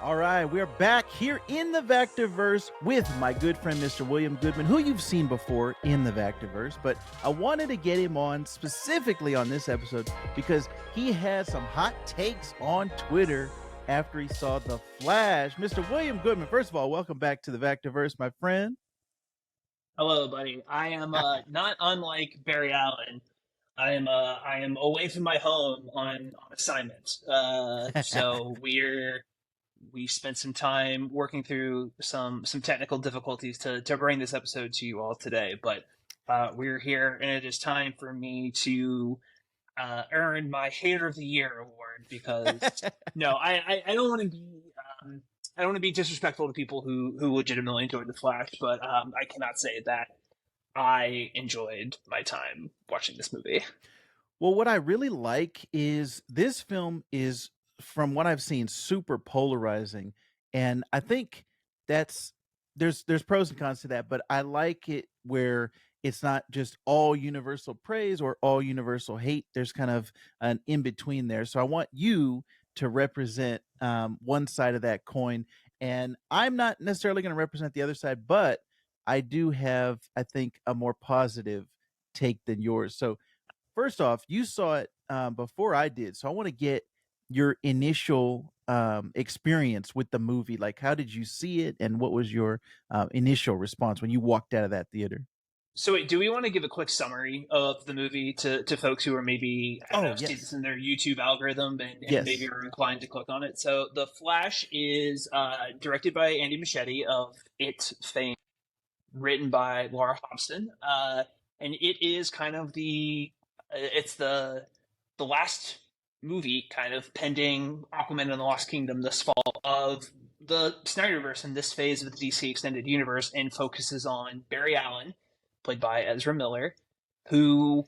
All right, we're back here in the Vactorverse with my good friend Mr. William Goodman, who you've seen before in the Vactorverse, but I wanted to get him on specifically on this episode because he had some hot takes on Twitter after he saw The Flash. Mr. William Goodman, first of all, welcome back to the Vactorverse, my friend. Hello, buddy. I am not unlike Barry Allen. I am away from my home on assignment. So we spent some time working through some technical difficulties to bring this episode to you all today. But we're here, and it is time for me to earn my Hater of the Year award because no, I don't want to be. I don't want to be disrespectful to people who legitimately enjoyed The Flash, but I cannot say that I enjoyed my time watching this movie. Well, what I really like is this film is, from what I've seen, super polarizing, and I think that's there's pros and cons to that, but I like it where it's not just all universal praise or all universal hate. There's kind of an in between there. So I want you to represent one side of that coin, and I'm not necessarily going to represent the other side, but I do have, I think, a more positive take than yours. So first off, you saw it before I did, so I want to get your initial experience with the movie. Like, how did you see it, and what was your initial response when you walked out of that theater? So wait, do we want to give a quick summary of the movie to folks who are maybe, I don't Oh know, see this yes, in their YouTube algorithm and maybe yes. are inclined to click on it? So The Flash is directed by Andy Muschietti of It fame, written by Laura Hobson, and it is kind of it's the last movie, kind of pending Aquaman and the Lost Kingdom this fall, of the Snyderverse in this phase of the DC Extended Universe, and focuses on Barry Allen, played by Ezra Miller, who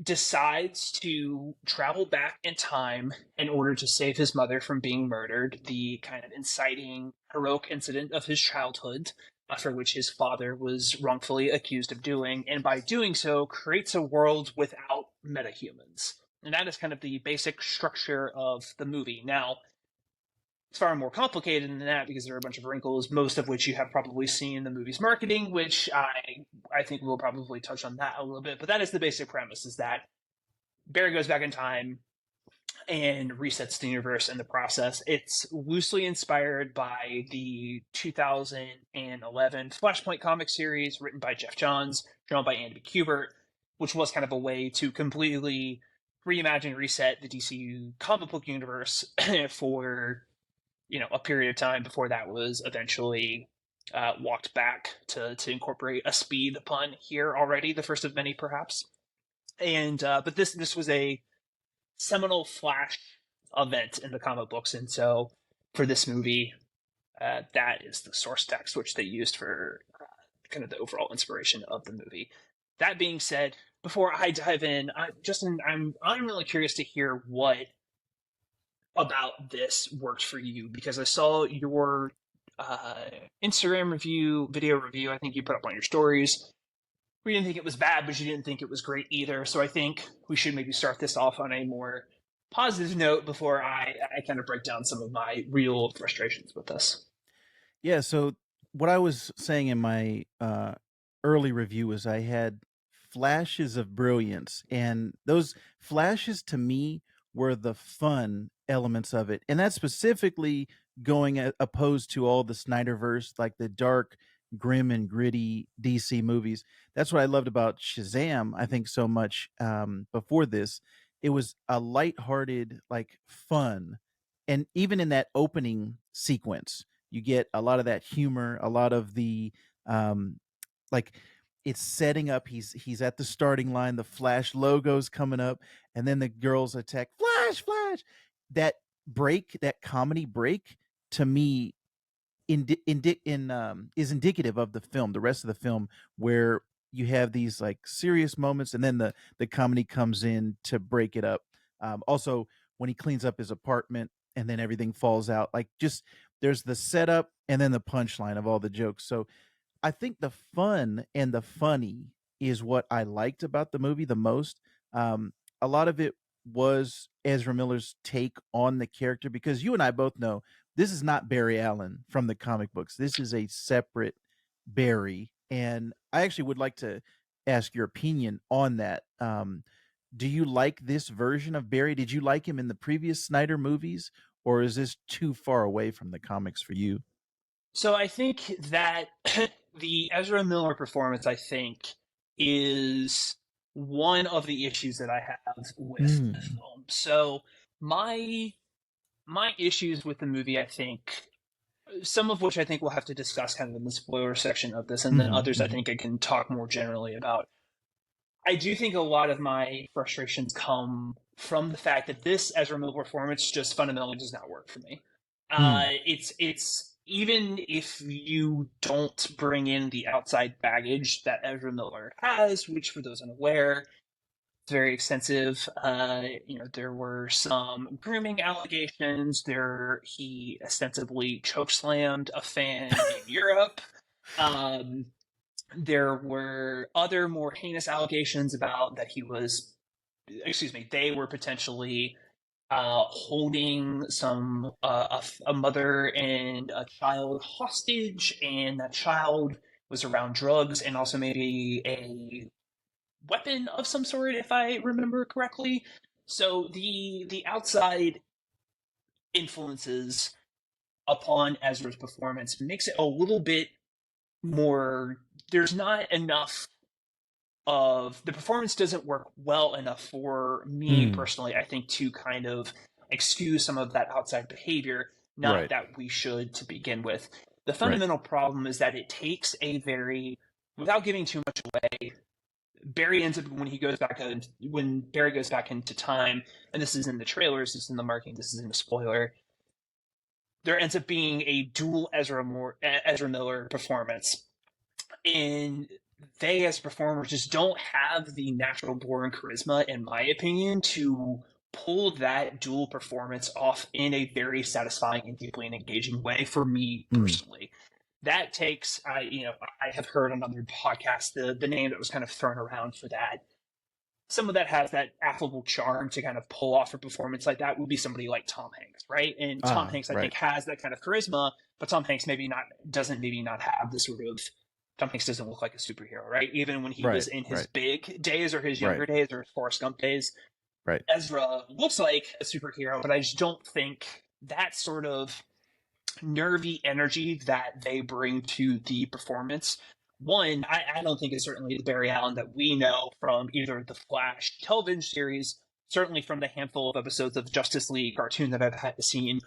decides to travel back in time in order to save his mother from being murdered, the kind of inciting heroic incident of his childhood, for which his father was wrongfully accused of doing, and by doing so creates a world without metahumans. And that is kind of the basic structure of the movie. Now, it's far more complicated than that because there are a bunch of wrinkles, most of which you have probably seen in the movie's marketing, which I think we'll probably touch on that a little bit. But that is the basic premise: is that Barry goes back in time and resets the universe in the process. It's loosely inspired by the 2011 Flashpoint comic series written by Jeff Johns, drawn by Andy Kubert, which was kind of a way to completely reimagine, reset the DCU comic book universe for a period of time before that was eventually walked back to incorporate a speed pun here already, the first of many perhaps. And but this was a seminal Flash event in the comic books, and so for this movie, that is the source text which they used for kind of the overall inspiration of the movie. That being said, before I dive in, Justin, I'm really curious to hear what about this worked for you, because I saw your Instagram video review. I think you put up on your stories. We didn't think it was bad, but you didn't think it was great either. So I think we should maybe start this off on a more positive note before I kind of break down some of my real frustrations with this. Yeah, so what I was saying in my early review is I had flashes of brilliance, and those flashes to me were the fun elements of it. And that's specifically going opposed to all the Snyderverse, like the dark, grim, and gritty DC movies. That's what I loved about Shazam, I think, so much before this. It was a lighthearted, like fun. And even in that opening sequence, you get a lot of that humor, a lot of the um like it's setting up. He's at the starting line, the Flash logo's coming up, and then the girls attack Flash, Flash. That break, that comedy break, to me is indicative of the film, the rest of the film, where you have these like serious moments, and then the comedy comes in to break it up. Also, when he cleans up his apartment and then everything falls out, like just there's the setup and then the punchline of all the jokes. So I think the fun and the funny is what I liked about the movie the most. A lot of it was Ezra Miller's take on the character, because you and I both know this is not Barry Allen from the comic books. This is a separate Barry, and I actually would like to ask your opinion on that. Do you like this version of Barry? Did you like him in the previous Snyder movies, or is this too far away from the comics for you? So I think that the Ezra Miller performance, I think, is one of the issues that I have with the Mm. film. So my my issues with the movie, I think, some of which I think we'll have to discuss kind of in the spoiler section of this, and then Hmm. others I Hmm. think I can talk more generally about. I do think a lot of my frustrations come from the fact that this Ezra Miller performance just fundamentally does not work for me. Mm. It's even if you don't bring in the outside baggage that Ezra Miller has, which for those unaware, it's very extensive. There were some grooming allegations. He ostensibly chokeslammed a fan in Europe. Um, there were other more heinous allegations about that they were potentially holding a mother and a child hostage, and that child was around drugs and also maybe a weapon of some sort, if I remember correctly. So the outside influences upon Ezra's performance makes it a little bit more. There's not enough of the performance doesn't work well enough for me Mm. personally, I think, to kind of excuse some of that outside behavior. Not Right. that we should to begin with. The Right. fundamental problem is that it takes a very, without giving too much away, Barry ends up when Barry goes back into time, and this is in the trailers, this is in the marketing, this is in the spoiler. There ends up being a dual Ezra Miller performance, and they as performers just don't have the natural born charisma, in my opinion, to pull that dual performance off in a very satisfying and deeply engaging way for me Mm. personally. That takes I have heard on other podcasts the name that was kind of thrown around for that. Some of that has that affable charm to kind of pull off a performance like that would be somebody like Tom Hanks, right? And Tom Ah, Hanks, I right. think, has that kind of charisma, but Tom Hanks maybe not have the sort of Tom Hanks doesn't look like a superhero, right? Even when he was Right. in his Right. big days or his Right. younger days or his Forrest Gump days, Right. Ezra looks like a superhero, but I just don't think that sort of nervy energy that they bring to the performance. One, I don't think is certainly the Barry Allen that we know from either the Flash television series, certainly from the handful of episodes of Justice League cartoon that I've had seen,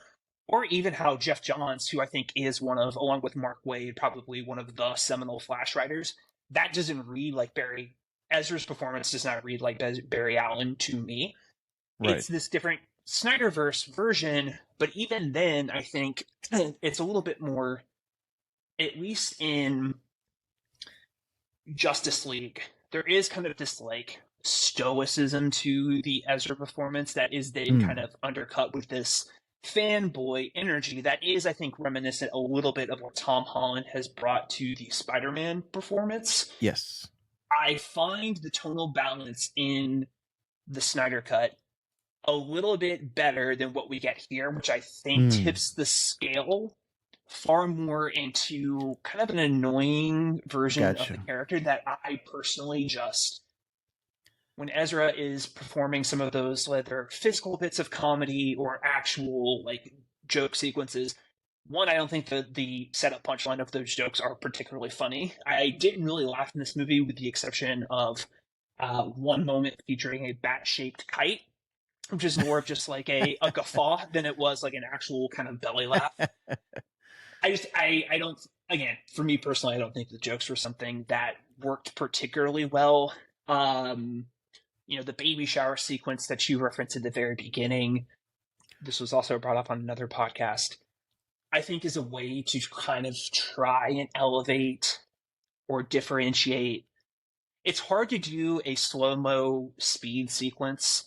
or even how Jeff Johns, who I think is along with Mark Waid, probably one of the seminal Flash writers, that doesn't read like Barry. Ezra's performance does not read like Barry Allen to me. Right. It's this different Snyderverse version, but even then, I think it's a little bit more, at least in Justice League, there is kind of this like stoicism to the Ezra performance that is then kind Mm. of undercut with this fanboy energy that is, I think, reminiscent a little bit of what Tom Holland has brought to the Spider-Man performance. Yes. I find the tonal balance in the Snyder cut a little bit better than what we get here, which I think Mm. tips the scale far more into kind of an annoying version of the Gotcha. character that I personally just, when Ezra is performing some of those, whether physical bits of comedy or actual like joke sequences, one, I don't think the setup punchline of those jokes are particularly funny. I didn't really laugh in this movie, with the exception of one moment featuring a bat-shaped kite, which is more of just like a guffaw than it was like an actual kind of belly laugh. I don't, again, for me personally, I don't think the jokes were something that worked particularly well. Um, the baby shower sequence that you referenced at the very beginning, this was also brought up on another podcast, I think is a way to kind of try and elevate or differentiate. It's hard to do a slow mo speed sequence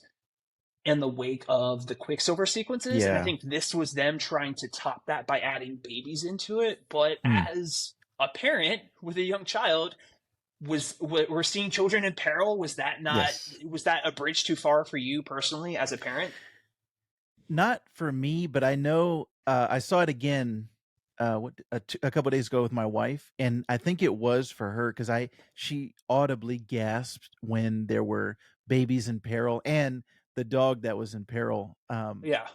in the wake of the Quicksilver sequences, and I Yeah. think this was them trying to top that by adding babies into it. But Mm. as a parent with a young child, we're seeing children in peril. Was that not? Yes. Was that a bridge too far for you personally as a parent? Not for me, but I know I saw it again a couple days ago with my wife, and I think it was for her because I she audibly gasped when there were babies in peril and the dog that was in peril. Yeah,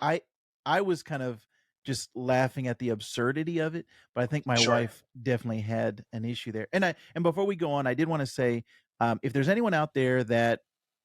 I was kind of just laughing at the absurdity of it, but I think my sure. wife definitely had an issue there. And before we go on, I did want to say if there's anyone out there that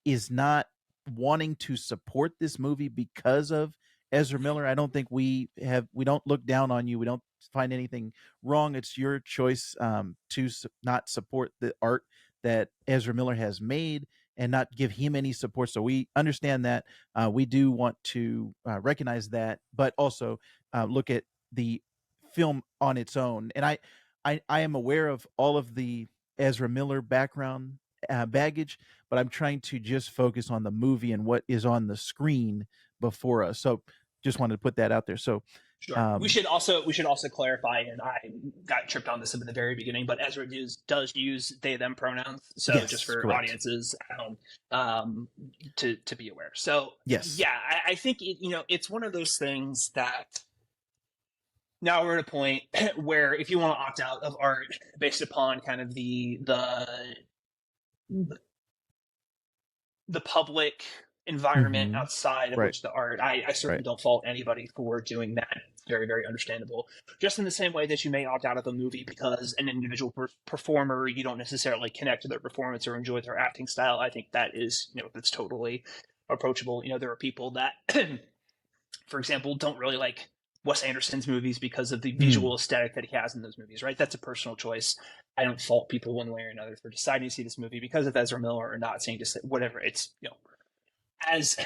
is not wanting to support this movie because of Ezra Miller, I don't think we don't look down on you. We don't find anything wrong. It's your choice to not support the art that Ezra Miller has made and not give him any support. So we understand that. We do want to recognize that, but also look at the film on its own. And I am aware of all of the Ezra Miller background baggage, but I'm trying to just focus on the movie and what is on the screen before us. So just wanted to put that out there. So Sure. um, We should also clarify, and I got tripped on this at the very beginning, but Ezra does use they them pronouns. So just yes, for correct. audiences at home, to be aware. So Yes. yeah, I think it's one of those things that now we're at a point where if you want to opt out of art based upon kind of the public environment Mm-hmm. outside of Right. which the art, I certainly Right. don't fault anybody for doing that. Very, very understandable. Just in the same way that you may opt out of a movie because an individual performer, you don't necessarily connect to their performance or enjoy their acting style. I think that is, that's totally approachable. There are people that, for example, don't really like Wes Anderson's movies because of the Mm. visual aesthetic that he has in those movies, right? That's a personal choice. I don't fault people one way or another for deciding to see this movie because of Ezra Miller or not seeing just whatever. It's as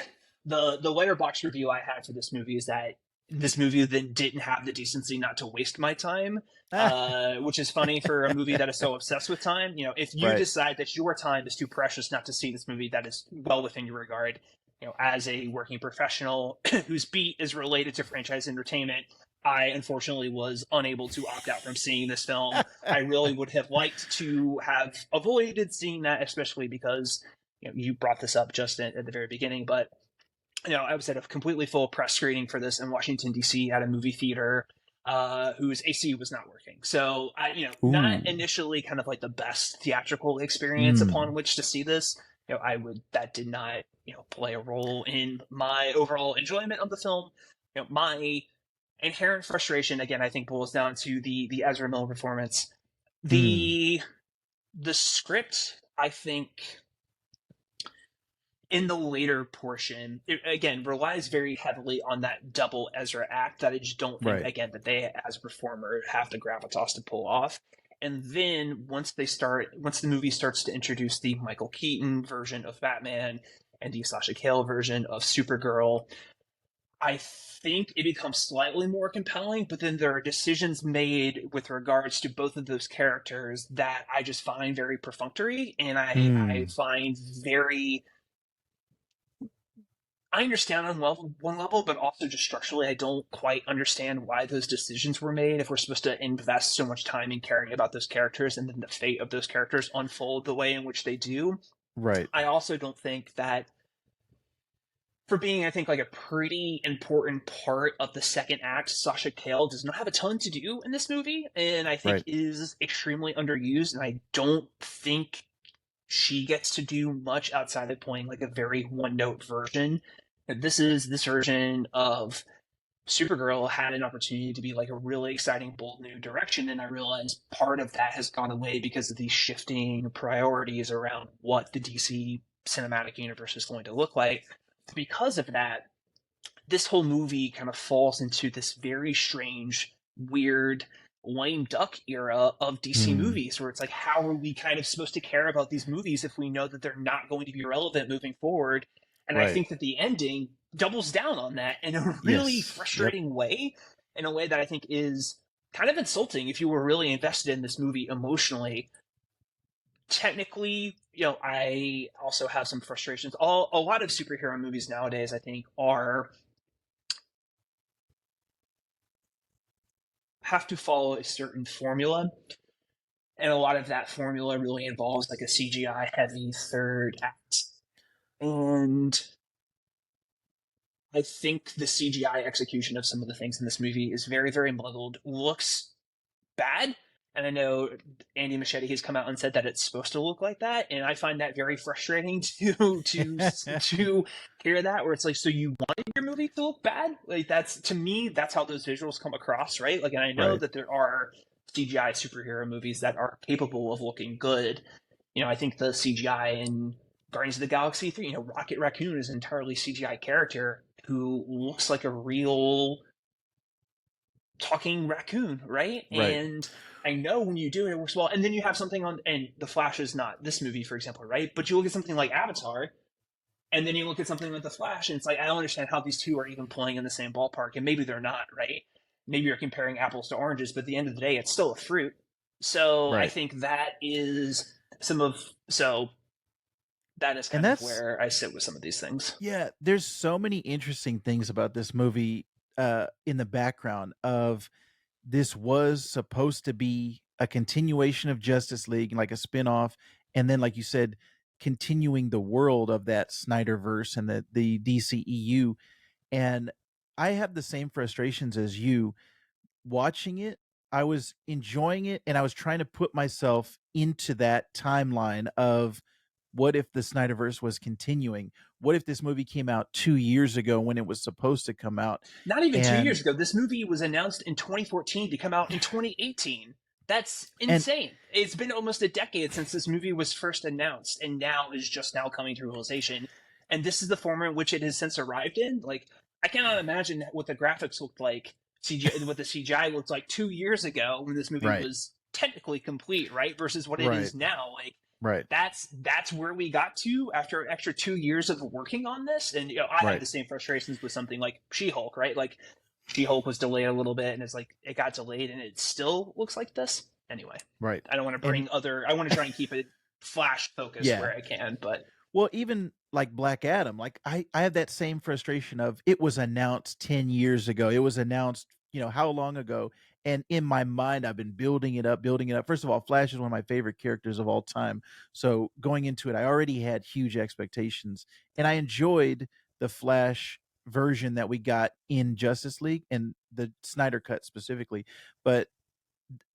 the letterbox review I had for this movie is that this movie then didn't have the decency not to waste my time, Ah, which is funny for a movie that is so obsessed with time. If you right. decide that your time is too precious not to see this movie, that is well within your regard. As a working professional whose beat is related to franchise entertainment, I unfortunately was unable to opt out from seeing this film. I really would have liked to have avoided seeing that, especially because you brought this up just at the very beginning, but I was at a completely full press screening for this in Washington D.C. at a movie theater whose AC was not working. So not Ooh. initially kind of like the best theatrical experience upon Mm. which to see this. That did not play a role in my overall enjoyment of the film. My inherent frustration again I think boils down to the Ezra Miller performance. Mm. The script I think in the later portion, it, again, relies very heavily on that double Ezra act that I just don't think, Right. again, that they, as a performer, have the gravitas to pull off. And then once the movie starts to introduce the Michael Keaton version of Batman and the Sasha Cale version of Supergirl, I think it becomes slightly more compelling, but then there are decisions made with regards to both of those characters that I just find very perfunctory and I Mm. find very I understand on one level, but also just structurally, I don't quite understand why those decisions were made. If we're supposed to invest so much time in caring about those characters and then the fate of those characters unfold the way in which they do, Right. I also don't think that for being, I think, like a pretty important part of the second act, Sasha Cale does not have a ton to do in this movie, and I think Right. is extremely underused. And I don't think she gets to do much outside of playing like a very one note version. This version of Supergirl had an opportunity to be like a really exciting, bold new direction, and I realized part of that has gone away because of these shifting priorities around what the DC cinematic universe is going to look like. Because of that, this whole movie kind of falls into this very strange, weird, lame duck era of DC Mm. movies where it's like, how are we kind of supposed to care about these movies if we know that they're not going to be relevant moving forward? And I Right. think that the ending doubles down on that in a really Yes. Yep. frustrating way, in a way that I think is kind of insulting if you were really invested in this movie emotionally. Technically, I also have some frustrations. A lot of superhero movies nowadays, I think, are have to follow a certain formula, and a lot of that formula really involves like a CGI heavy third act. And I think the CGI execution of some of the things in this movie is very, very muddled, looks bad. And I know Andy Machete has come out and said that it's supposed to look like that, and I find that very frustrating to hear that. Where it's like, so you wanted your movie to look bad? Like that's to me, that's how those visuals come across, right? Like, and I know Right. that there are CGI superhero movies that are capable of looking good. I think the CGI in Guardians of the Galaxy 3, Rocket Raccoon is an entirely CGI character who looks like a real talking raccoon, right? Right. And I know when you do it, it works well. And then you have something on, and The Flash is not this movie, for example, right? But you look at something like Avatar, and then you look at something like The Flash, and it's like, I don't understand how these two are even playing in the same ballpark. And maybe they're not, right? Maybe you're comparing apples to oranges, but at the end of the day, it's still a fruit. So I Right. think that is some of, so that is And kind of that's where I sit with some of these things. yeah, there's so many interesting things about this movie in the background of this was supposed to be a continuation of Justice League, like a spin-off, and then like you said, continuing the world of that Snyderverse and the DCEU. And I have the same frustrations as you watching it. I was enjoying it and I was trying to put myself into that timeline of what if the Snyderverse was continuing? What if this movie came out 2 years ago when it was supposed to come out? Not even 2 years And ago. This movie was announced in 2014 to come out in 2018. That's and insane. It's been almost a decade since this movie was first announced, and now is just now coming to realization. And this is the form in which it has since arrived in. Like, I cannot imagine what the graphics looked like, what the CGI looked like 2 years ago when this movie right, was technically complete, right? Versus what it right, is now. Like, right, that's where we got to after an extra 2 years of working on this. And I have right, the same frustrations with something like She-Hulk, right? Like She-Hulk was delayed a little bit, and it's like it got delayed, and it still looks like this. Anyway, right. I don't want to And bring other. I want to try and keep it Flash focused yeah, where I can, but well, even like Black Adam, like I have that same frustration of it was announced 10 years ago. It was announced, how long ago? And in my mind, I've been building it up, building it up. First of all, Flash is one of my favorite characters of all time. So going into it, I already had huge expectations. And I enjoyed the Flash version that we got in Justice League and the Snyder cut specifically. But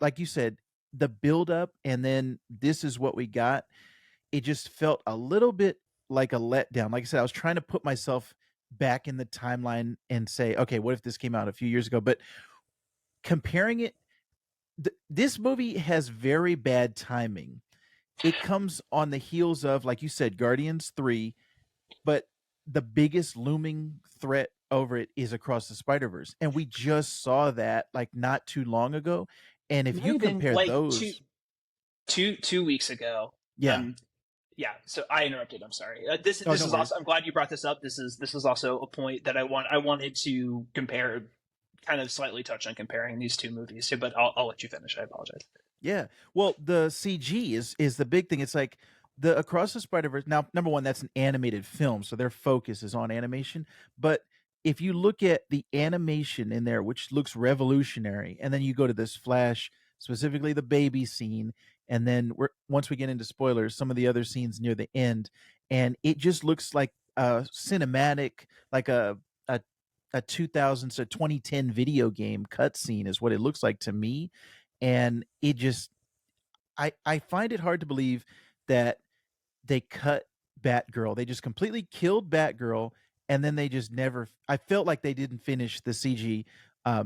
like you said, the build up and then this is what we got, it just felt a little bit like a letdown. Like I said, I was trying to put myself back in the timeline and say, okay, what if this came out a few years ago? But comparing it, this movie has very bad timing. It comes on the heels of, like you said, Guardians 3, but the biggest looming threat over it is Across the Spider Verse. And we just saw that like not too long ago. And if not you even compare like two those, two two weeks ago. yeah. Um, yeah. So I interrupted. I'm sorry. This Oh, this no is also. worries. I'm glad you brought this up. This is also a point that I wanted to compare, kind of slightly touch on comparing these two movies too. But I'll let you finish. I apologize. Yeah. Well, the CG is the big thing. It's like the Across the Spider Verse. Now, number one, that's an animated film, so their focus is on animation. But if you look at the animation in there, which looks revolutionary, and then you go to this Flash, specifically the baby scene, and then once we get into spoilers, some of the other scenes near the end, and it just looks like a cinematic, like a a 2000s, a 2010 video game cutscene is what it looks like to me. And it just I find it hard to believe that they cut Batgirl. They just completely killed Batgirl, and then they just never. I felt like they didn't finish the CG,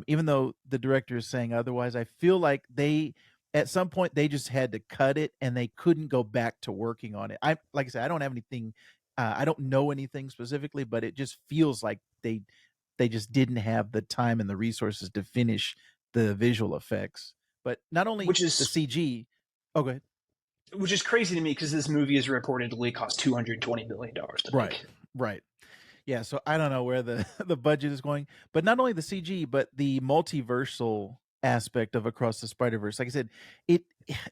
even though the director is saying otherwise. I feel like they, at some point, they just had to cut it, and they couldn't go back to working on it. I like I said, I don't have anything. I don't know anything specifically, but it just feels like they just didn't have the time and the resources to finish the visual effects. But not only Which the is CG. Oh, go ahead. which is crazy to me because this movie is reportedly cost $220 million to Right, make. right. Yeah, so I don't know where the the budget is going, but not only the CG, but the multiversal aspect of Across the Spider-Verse. Like I said, it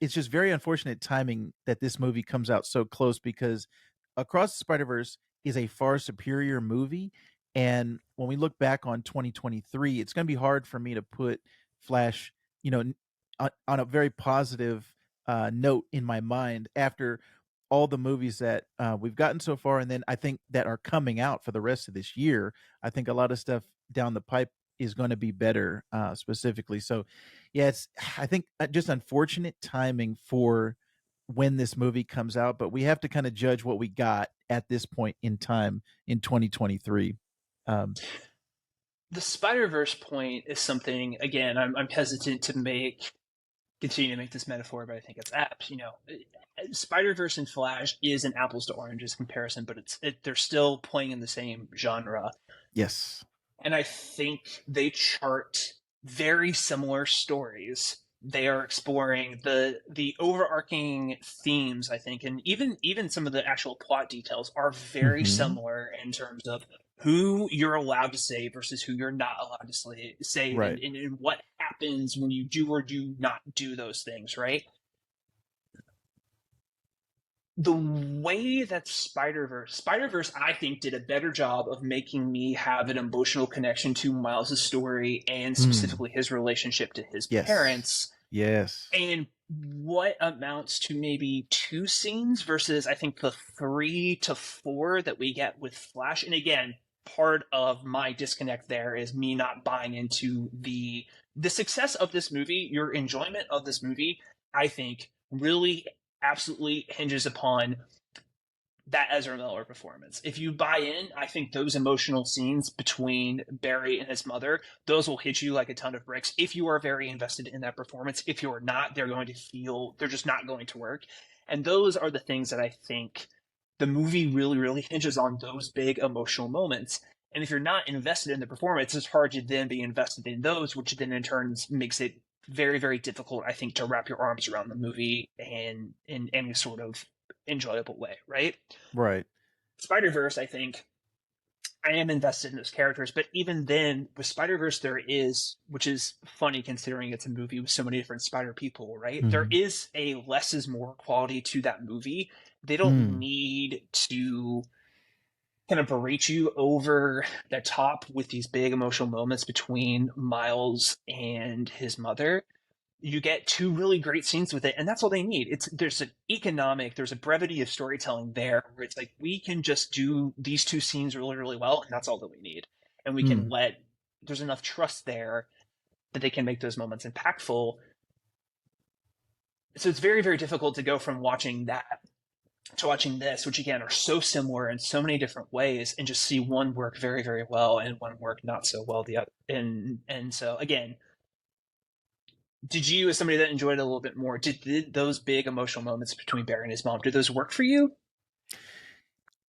it's just very unfortunate timing that this movie comes out so close because Across the Spider-Verse is a far superior movie, and when we look back on 2023, it's going to be hard for me to put Flash, on a very positive note in my mind after all the movies that we've gotten so far, and then I think that are coming out for the rest of this year. I think a lot of stuff down the pipe is going to be better, specifically. So, yeah, it's I think just unfortunate timing for when this movie comes out, but we have to kind of judge what we got at this point in time in 2023. Um, The Spider Verse point is something. Again, I'm hesitant to continue to make this metaphor, but I think it's apt. Spider Verse and Flash is an apples to oranges comparison, but they're still playing in the same genre, yes. and I think they chart very similar stories. They are exploring the overarching themes, I think, and even some of the actual plot details are very Hmm. similar in terms of who you're allowed to save versus who you're not allowed to save, and, Right. and, and what happens when you do or do not do those things, right? The way that Spider Verse, I think, did a better job of making me have an emotional connection to Miles' story and Mm. specifically his relationship to his Yes. parents, Yes. and what amounts to maybe two scenes versus I think the 3 to 4 that we get with Flash. And again, part of my disconnect there is me not buying into the success of this movie. Your enjoyment of this movie, I think, really absolutely hinges upon that Ezra Miller performance. If you buy in, I think those emotional scenes between Barry and his mother, those will hit you like a ton of bricks if you are very invested in that performance. If you're not, they're just not going to work. And those are the things that I think the movie really, really hinges on, those big emotional moments. And if you're not invested in the performance, it's hard to then be invested in those, which then in turn makes it very, very difficult, I think, to wrap your arms around the movie and in any sort of enjoyable way, right? Right. Spider Verse, I think I am invested in those characters, but even then, with Spider Verse, there is, which is funny considering it's a movie with so many different Spider people, right? There Hmm. is a less is more quality to that movie. They don't Mm. need to kind of berate you over the top with these big emotional moments between Miles and his mother. You get two really great scenes with it, and that's all they need. There's a brevity of storytelling there where it's like we can just do these two scenes really, really well, and that's all that we need. And we can Mm. let there's enough trust there that they can make those moments impactful. So it's very, very difficult to go from watching that to watching this, which again are so similar in so many different ways, and just see one work very, very well and one work not so well the other. And so again, did you, as somebody that enjoyed it a little bit more, did those big emotional moments between Barry and his mom, did those work for you?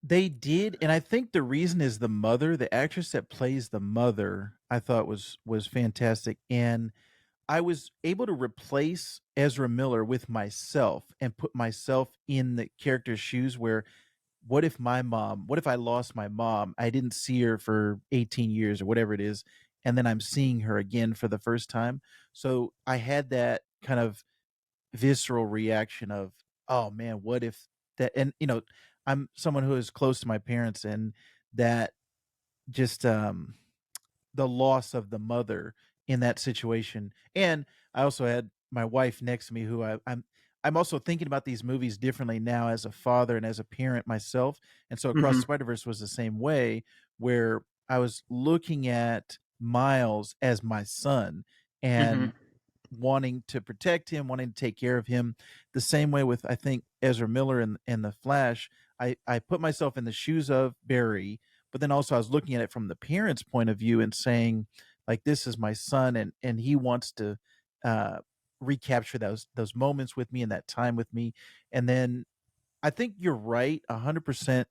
They did, and I think the reason is the mother, the actress that plays the mother, I thought was fantastic, and I was able to replace Ezra Miller with myself and put myself in the character's shoes where what if I lost my mom? I didn't see her for 18 years or whatever it is, and then I'm seeing her again for the first time. So I had that kind of visceral reaction of, oh man, what if that, and I'm someone who is close to my parents, and that just the loss of the mother in that situation. And I also had my wife next to me who I'm also thinking about these movies differently now as a father and as a parent myself. And so Across the Mm-hmm. Spider-Verse was the same way, where I was looking at Miles as my son Mm-hmm. and wanting to protect him, wanting to take care of him. The same way with, I think, Ezra Miller and the Flash. I put myself in the shoes of Barry, but then also I was looking at it from the parents' point of view and saying, like, this is my son, and he wants to uh, recapture those moments with me and that time with me. And then I think you're right, 100%.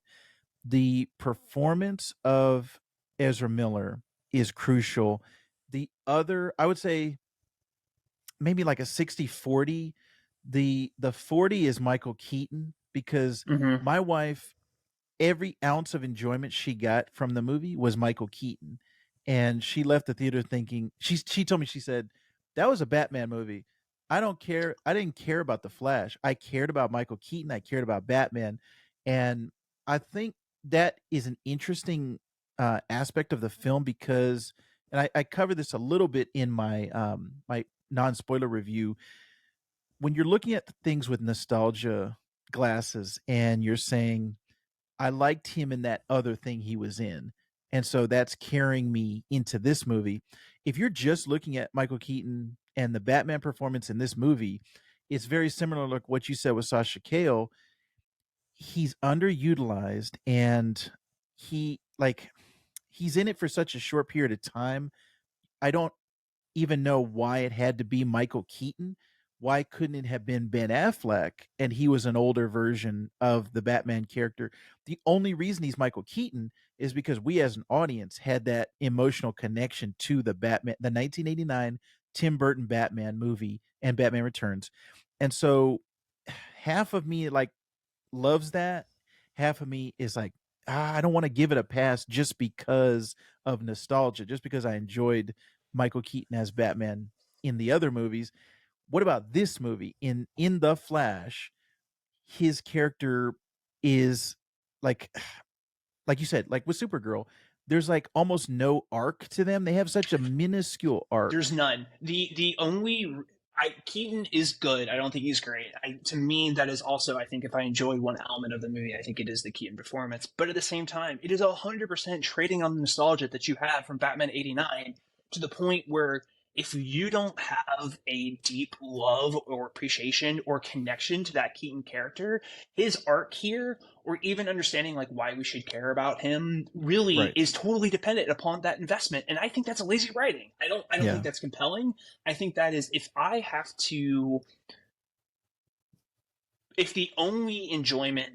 The performance of Ezra Miller is crucial. The other, I would say, maybe like a 60-40. The 40 is Michael Keaton, because Mm-hmm. my wife, every ounce of enjoyment she got from the movie was Michael Keaton. And she left the theater thinking, she told me, she said, that was a Batman movie. I don't care. I didn't care about the Flash. I cared about Michael Keaton. I cared about Batman. And I think that is an interesting aspect of the film, because, and I cover this a little bit in my non-spoiler review. When you're looking at things with nostalgia, glasses and you're saying, I liked him in that other thing he was in. And so that's carrying me into this movie. If you're just looking at Michael Keaton and the Batman performance in this movie, it's very similar to what you said with Sasha Cale. He's underutilized and he like he's in it for such a short period of time. I don't even know why it had to be Michael Keaton. Why couldn't it have been Ben Affleck and he was an older version of the Batman character? The only reason he's Michael Keaton is because we as an audience had that emotional connection to the Batman, the 1989 Tim Burton Batman movie and Batman Returns. And so half of me like loves that. Half of me is like, I don't want to give it a pass just because of nostalgia, just because I enjoyed Michael Keaton as Batman in the other movies. What about this movie? In The Flash, his character is like like you said, like with Supergirl, there's like almost no arc to them. They have such a minuscule arc. There's none. The only Keaton is good. I don't think he's great. To me, that is also, I think, if I enjoyed one element of the movie, I think it is the Keaton performance. But at the same time, it is 100% trading on the nostalgia that you have from Batman '89 to the point where if you don't have a deep love or appreciation or connection to that Keaton character, his arc here, or even understanding like why we should care about him, really Right. is totally dependent upon that investment. And I think that's a lazy writing. I don't Yeah. think that's compelling. I think that is, if the only enjoyment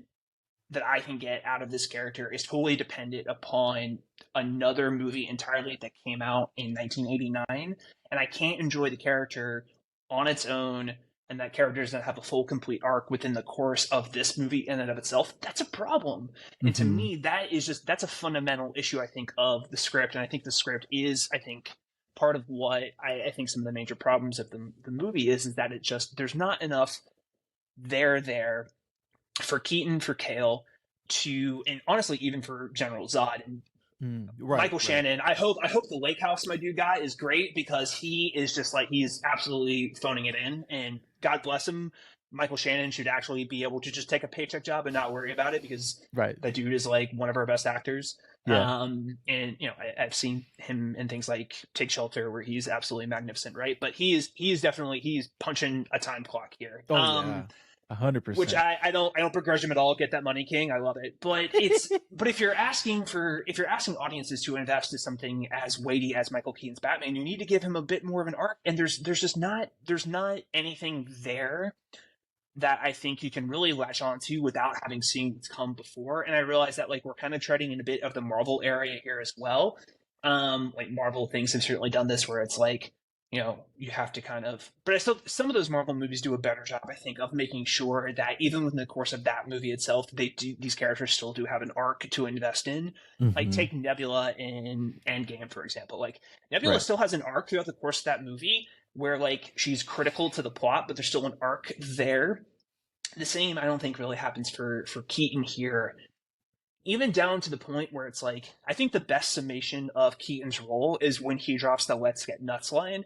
that I can get out of this character is totally dependent upon another movie entirely that came out in 1989, and I can't enjoy the character on its own, and that character doesn't have a full, complete arc within the course of this movie in and of itself, that's a problem. And to Mm-hmm. me, that's a fundamental issue, I think, of the script, and I think the script is, I think, part of what I think some of the major problems of the movie is that there's not enough there for Keaton, for Kale, and honestly even for General Zod and Right. Michael Right. Shannon. I hope the Lake House, my dude guy, is great because he is just like he's absolutely phoning it in, and God bless him. Michael Shannon should actually be able to just take a paycheck job and not worry about it because Right. that dude is like one of our best actors. Yeah. And I've seen him in things like Take Shelter where he's absolutely magnificent, right? But he's definitely he's punching a time clock here. Oh yeah. Hundred Which percent. I don't begrudge him at all. Get that money, King. I love it. But if you're asking audiences to invest in something as weighty as Michael Keaton's Batman, you need to give him a bit more of an arc. And there's not anything there that I think you can really latch onto without having seen what's come before. And I realize that like we're kind of treading in a bit of the Marvel area here as well. Like Marvel things have certainly done this where it's like, you have to kind of, but I still, some of those Marvel movies do a better job, I think, of making sure that even within the course of that movie itself, these characters still do have an arc to invest in. Like Mm-hmm. take Nebula in Endgame, for example. Like Nebula Right. still has an arc throughout the course of that movie where like she's critical to the plot, but there's still an arc there. The same, I don't think, really happens for Keaton here. Even down to the point where it's like, I think the best summation of Keaton's role is when he drops the "Let's get nuts" line.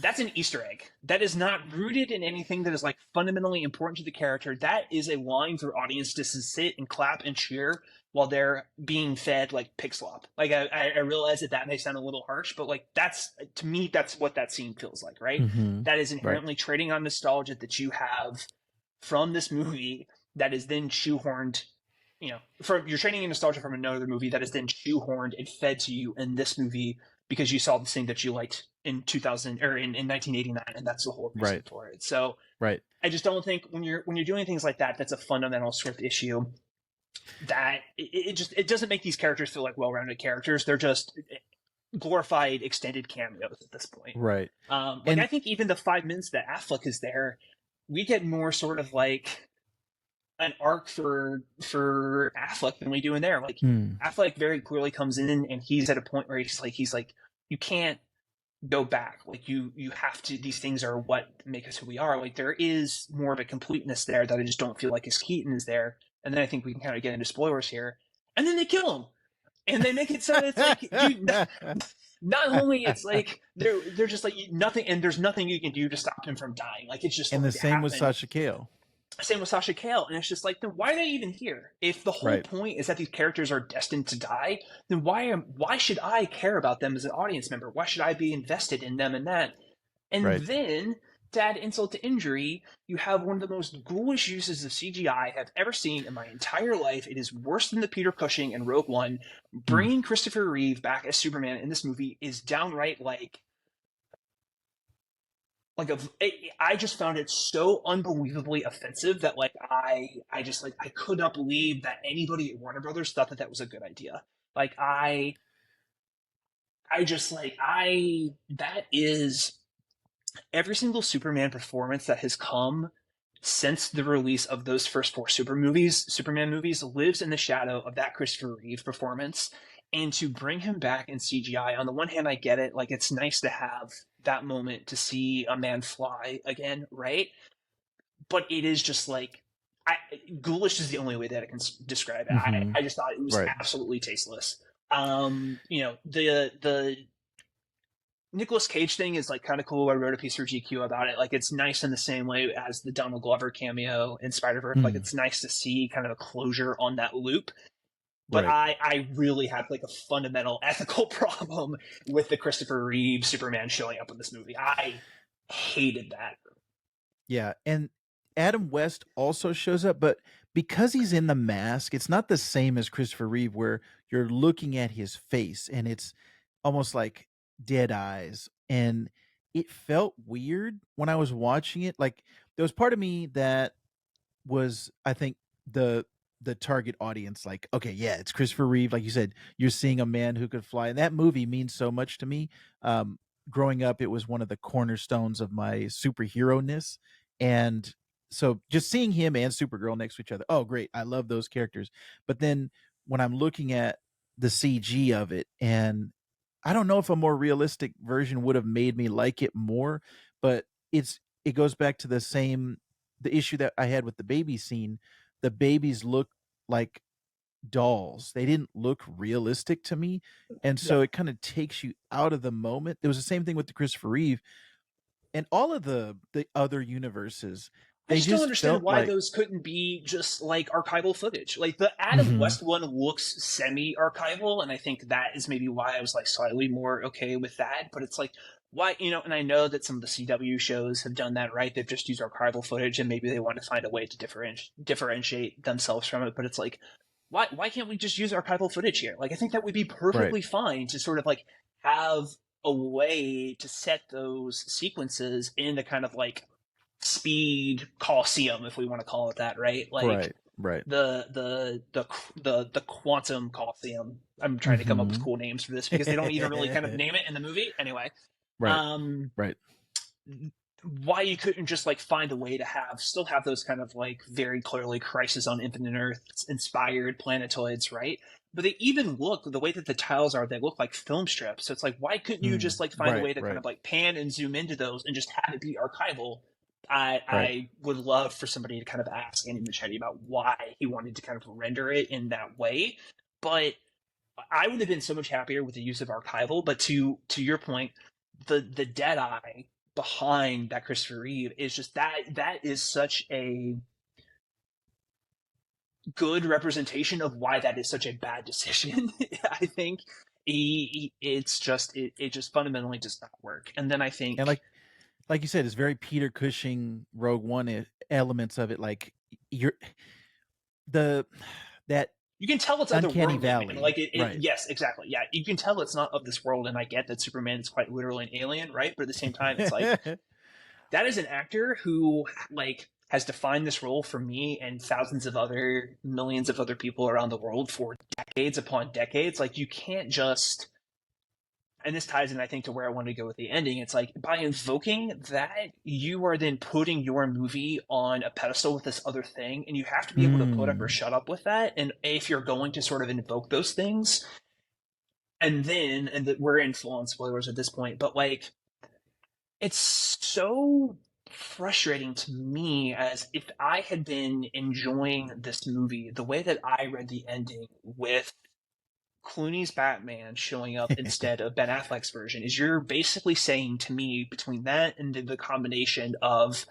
That's an Easter egg. That is not rooted in anything that is like fundamentally important to the character. That is a line for audience to sit and clap and cheer while they're being fed like pig slop. Like I realize that may sound a little harsh, but like that's, to me, that's what that scene feels like, right? Mm-hmm. That is Right. inherently trading on nostalgia that you have from this movie that is then shoehorned. From you're trading in nostalgia from another movie that is then shoehorned and fed to you in this movie because you saw the thing that you liked in 2000 or in 1989, and that's the whole reason Right. for it. So Right. I just don't think when you're doing things like that, that's a fundamental script issue. That it doesn't make these characters feel like well-rounded characters. They're just glorified extended cameos at this point. Right. Like And I think even the 5 minutes that Affleck is there, we get more sort of like an arc for Affleck than we do in there. Like mm, Affleck very clearly comes in and he's at a point where he's like you can't go back. Like you have to. These things are what make us who we are. Like there is more of a completeness there that I just don't feel like his Keaton is there. And then I think we can kind of get into spoilers here. And then they kill him, and they make it so it's like not only it's like they're just like nothing, and there's nothing you can do to stop him from dying. Like it's just and going the to same with happen. Sasha Cale. Same with Sasha Cale, and it's just like, then why are they even here? If the whole Right. point is that these characters are destined to die, then why should I care about them as an audience member? Why should I be invested in them and that? And Right. then, to add insult to injury, you have one of the most ghoulish uses of CGI I have ever seen in my entire life. It is worse than the Peter Cushing and Rogue One. Mm. Bringing Christopher Reeve back as Superman in this movie is downright I just found it so unbelievably offensive that I just I could not believe that anybody at Warner Brothers thought that that was a good idea. Like I just I that is every single Superman performance that has come since the release of those first four Superman movies, lives in the shadow of that Christopher Reeve performance. And to bring him back in CGI, on the one hand, I get it. Like, it's nice to have that moment to see a man fly again, right? But it is just I, ghoulish is the only way that I can describe it. Mm-hmm. I just thought it was Right. absolutely tasteless. The Nicolas Cage thing is kind of cool. I wrote a piece for GQ about it. Like, it's nice in the same way as the Donald Glover cameo in Spider-Verse. Like, Mm. it's nice to see kind of a closure on that loop. But Right. I really have a fundamental ethical problem with the Christopher Reeve Superman showing up in this movie. I hated that. Yeah, and Adam West also shows up, but because he's in the mask, it's not the same as Christopher Reeve, where you're looking at his face and it's almost like dead eyes. And it felt weird when I was watching it. Like, there was part of me that was, I think, the the target audience. Like, okay, yeah, it's Christopher Reeve. Like you said, you're seeing a man who could fly, and that movie means so much to me. Growing up, it was one of the cornerstones of my superhero ness, and so just seeing him and Supergirl next to each other, oh great, I love those characters. But then when I'm looking at the CG of it, and I don't know if a more realistic version would have made me like it more, but it goes back to the issue that I had with the baby scene. The babies look like dolls. They didn't look realistic to me. And Yeah. so it kind of takes you out of the moment. It was the same thing with the Christopher Reeve and all of the other universes. I They just don't just understand felt why like those couldn't be just archival footage. Like, the Adam Mhm. West one looks semi-archival, and I think that is maybe why I was slightly more okay with that. But it's why, and I know that some of the CW shows have done that, right? They've just used archival footage, and maybe they want to find a way to differentiate themselves from it. But it's why can't we just use archival footage here? I think that would be right. perfectly fine to sort of have a way to set those sequences into kind of speed coliseum, if we want to call it that, right? Right. Right. The quantum coliseum. I'm trying to come up with Mhm. cool names for this because they don't even really kind of name it in the movie. Anyway, Right. um, Right. why you couldn't just find a way to still have those kind of very clearly Crisis on Infinite Earth inspired planetoids, right? But they even look, the way that the tiles are, they look like film strips. So it's why couldn't you Mm. just find a Right. way to kind Right. of pan and zoom into those and just have it be archival? Right. I would love for somebody to kind of ask Andy Muschietti about why he wanted to kind of render it in that way. But I would have been so much happier with the use of archival. But to your point, the dead eye behind that Christopher Reeve is just that is such a good representation of why that is such a bad decision. I think it just fundamentally does not work. And then I And think like you said, it's very Peter Cushing Rogue One elements of it. Like you're the that you can tell it's uncanny otherworldly, man. valley. Right. Yes, exactly. Yeah, you can tell it's not of this world, and I get that Superman is quite literally an alien, right? But at the same time, it's that is an actor who has defined this role for me and thousands of other millions of other people around the world for decades upon decades. You can't just, and this ties in, I think, to where I wanted to go with the ending. It's by invoking that, you are then putting your movie on a pedestal with this other thing, and you have to be able to put up or Mm. shut up with that. And if you're going to sort of invoke those things, we're in full on spoilers at this point, but it's so frustrating to me, as if I had been enjoying this movie the way that I read the ending, with Clooney's Batman showing up instead of Ben Affleck's version. Is you're basically saying to me, between that and the combination of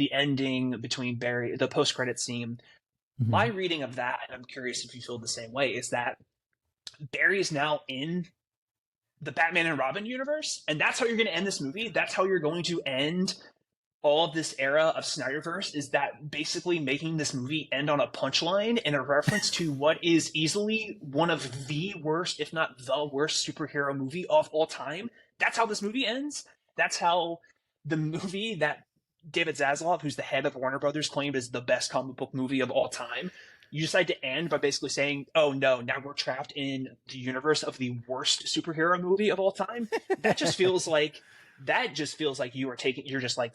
the ending between Barry, the post-credit scene. My Mhm. reading of that, and I'm curious if you feel the same way, is that Barry is now in the Batman and Robin universe, and that's how you're going to end this movie. That's how you're going to end all of this era of Snyderverse, is that basically making this movie end on a punchline and a reference to what is easily one of the worst, if not the worst, superhero movie of all time. That's how this movie ends. That's how the movie that David Zaslav, who's the head of Warner Brothers, claimed is the best comic book movie of all time. You decide to end by basically saying, "Oh no, now we're trapped in the universe of the worst superhero movie of all time." That just feels like you're just like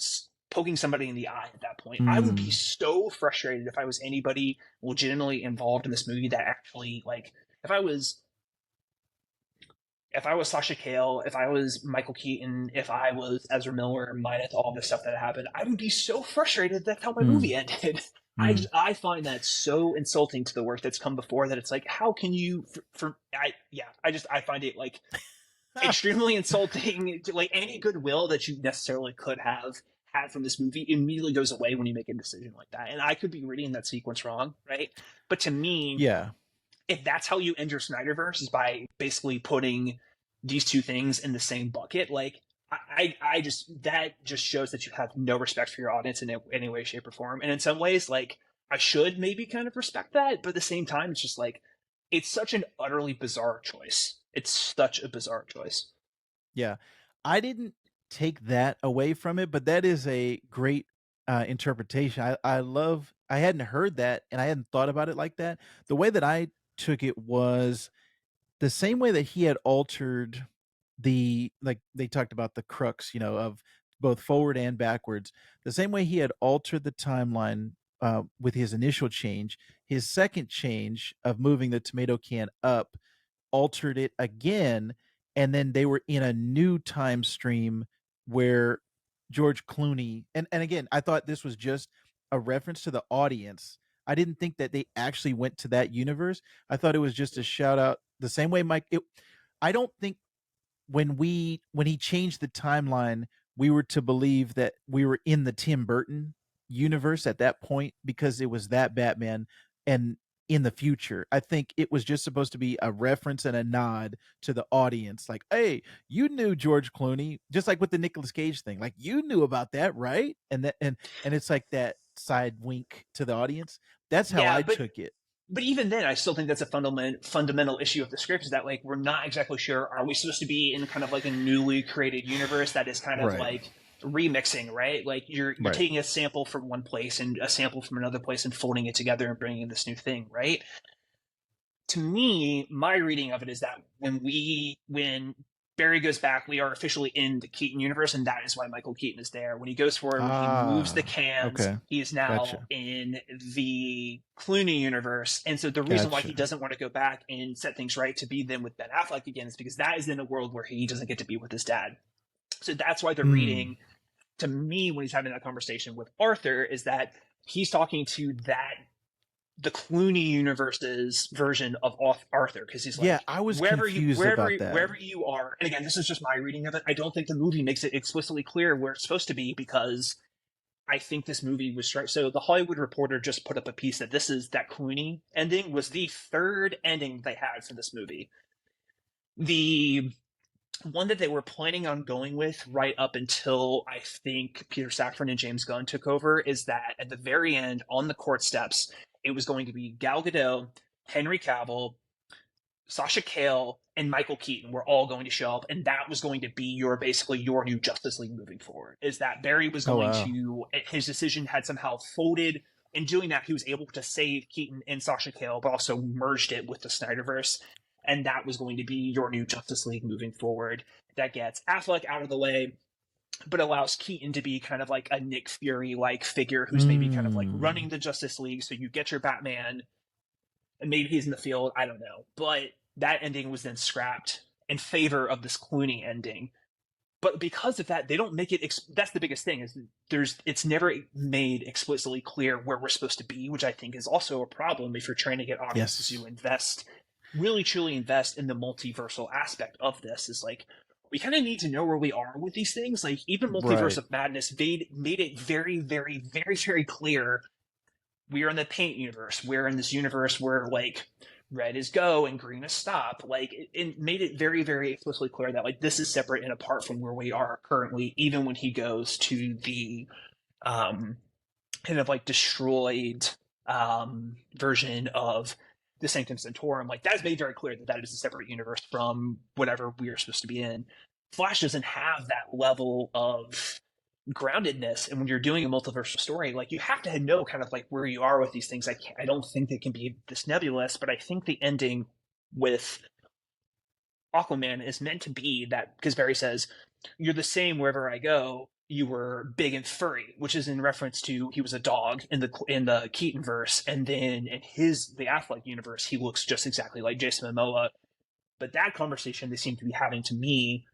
poking somebody in the eye at that point. I would be Mm. so frustrated if I was anybody legitimately involved in this movie that actually like if I was Sasha Cale, if I was Michael Keaton, if I was Ezra Miller, minus all this stuff that happened, I would be so frustrated. That's how my movie Mm. ended. Mm. I find that so insulting to the work that's come before that it's like, how can you? I find it like extremely insulting. To, like any goodwill that you necessarily could have had from this movie immediately goes away when you make a decision like that. And I could be reading that sequence wrong, right? But to me, Yeah. if that's how you end your Snyderverse is by basically putting these two things in the same bucket, like I just that just shows that you have no respect for your audience in any way, shape, or form. And in some ways, like I should maybe kind of respect that, but at the same time, it's just like it's such an utterly bizarre choice. It's such a bizarre choice. Yeah. I didn't take that away from it, but that is a great interpretation. I hadn't heard that and I hadn't thought about it like that. The way that I took it was the same way that he had altered like they talked about the crux, of both forward and backwards. The same way he had altered the timeline with his initial change, his second change of moving the tomato can up altered it again, and then they were in a new time stream where George Clooney and again, I thought this was just a reference to the audience. I didn't think that they actually went to that universe. I thought it was just a shout out the same way I don't think when he changed the timeline, we were to believe that we were in the Tim Burton universe at that point because it was that Batman and in the future. I think it was just supposed to be a reference and a nod to the audience like, "Hey, you knew George Clooney just like with the Nicolas Cage thing. Like you knew about that, right?" And it's like that side wink to the audience. That's how Yeah, I took it. but even then, I still think that's a fundamental issue of the script is that like we're not exactly sure. Are we supposed to be in kind of like a newly created universe that is kind of Right. like remixing, right? Like you're Right. taking a sample from one place and a sample from another place and folding it together and bringing this new thing, right? To me, my reading of it is that when Barry goes back, we are officially in the Keaton universe, and that is why Michael Keaton is there. When he goes forward, when he moves the Ah, cans, okay. he is now Gotcha. in the Clooney universe. And so the reason why he Gotcha. doesn't want to go back and set things right to be then with Ben Affleck again is because that is in a world where he doesn't get to be with his dad. So that's why the Mm. reading to me when he's having that conversation with Arthur is that he's talking to that the Clooney universe's version of Arthur because he's Yeah, like I was confused about that. wherever you are. And again, this is just my reading of it. I don't think the movie makes it explicitly clear where it's supposed to be because I think this movie was straight. So the Hollywood Reporter just put up a piece that that Clooney ending was the third ending they had for this movie. The one that they were planning on going with right up until I think Peter Safran and James Gunn took over is that at the very end on the court steps, it was going to be Gal Gadot, Henry Cavill, Sasha Cale, and Michael Keaton were all going to show up, and that was going to be basically your new Justice League moving forward. Is that Barry was Oh going wow. to his decision had somehow folded. In doing that, he was able to save Keaton and Sasha Cale, but also merged it with the Snyderverse, and that was going to be your new Justice League moving forward. That gets Affleck out of the way, but allows Keaton to be kind of like a Nick Fury like figure who's maybe kind of like Mm. running the Justice League. So you get your Batman, and maybe he's in the field. I don't know. But that ending was then scrapped in favor of this Clooney ending. But because of that, they don't make it. That's the biggest thing is it's never made explicitly clear where we're supposed to be, which I think is also a problem if you're trying to get audiences Yes. to invest, really truly invest in the multiversal aspect of this. Is like, we kind of need to know where we are with these things. Like even Multiverse Right. of Madness made it very, very, very, very clear we're in the paint universe. We're in this universe where like red is go and green is stop. Like it made it very, very explicitly clear that like this is separate and apart from where we are currently. Even when he goes to the um, kind of like destroyed version of the Sanctum Sanctorum, like that is made very clear that that is a separate universe from whatever we are supposed to be in. Flash doesn't have that level of groundedness, and when you're doing a multiversal story, like you have to know kind of like where you are with these things. I don't think they can be this nebulous, but I think the ending with Aquaman is meant to be that, because Barry says you're the same wherever I go. You were big and furry, which is in reference to he was a dog in the Keaton verse, and then in the Affleck universe, he looks just exactly like Jason Momoa. But that conversation they seem to be having to me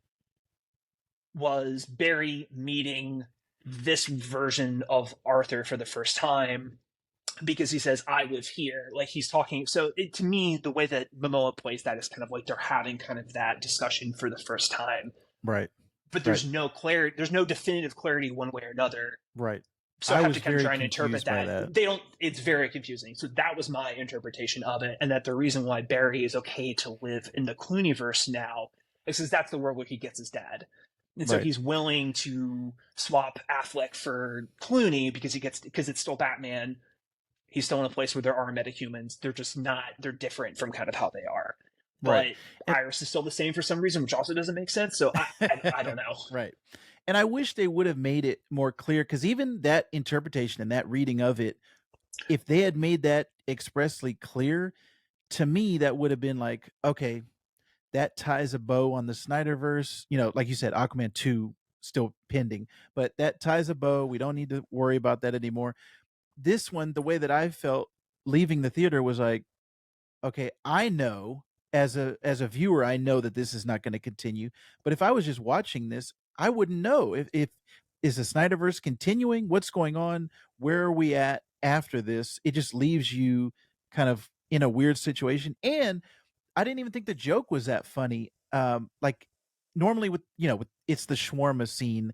was Barry meeting this version of Arthur for the first time because he says, I live here. Like he's talking. So to me, the way that Momoa plays that is kind of like they're having kind of that discussion for the first time. Right. But Right. there's no clarity. There's no definitive clarity one way or another. Right. So I I have was to kind of very try and interpret confused by that. that. They don't, it's very confusing. So that was my interpretation of it. And that the reason why Barry is okay to live in the Clooneyverse now is because that's the world where he gets his dad. And so Right. he's willing to swap Affleck for Clooney because it's still Batman. He's still in a place where there are metahumans. They're just not, they're different from kind of how they are. Right. But And Iris is still the same for some reason, which also doesn't make sense. So I don't know. right. And I wish they would have made it more clear, because even that interpretation and that reading of it, if they had made that expressly clear, to me, that would have been like, okay, that ties a bow on the Snyderverse. Like you said, Aquaman 2 still pending, but that ties a bow. We don't need to worry about that anymore. This one, the way that I felt leaving the theater was like, okay, I know, as a viewer, I know that this is not going to continue. But if I was just watching this, I wouldn't know if is the Snyderverse continuing? What's going on? Where are we at after this? It just leaves you kind of in a weird situation. And I didn't even think the joke was that funny. Like normally with it's the shawarma scene.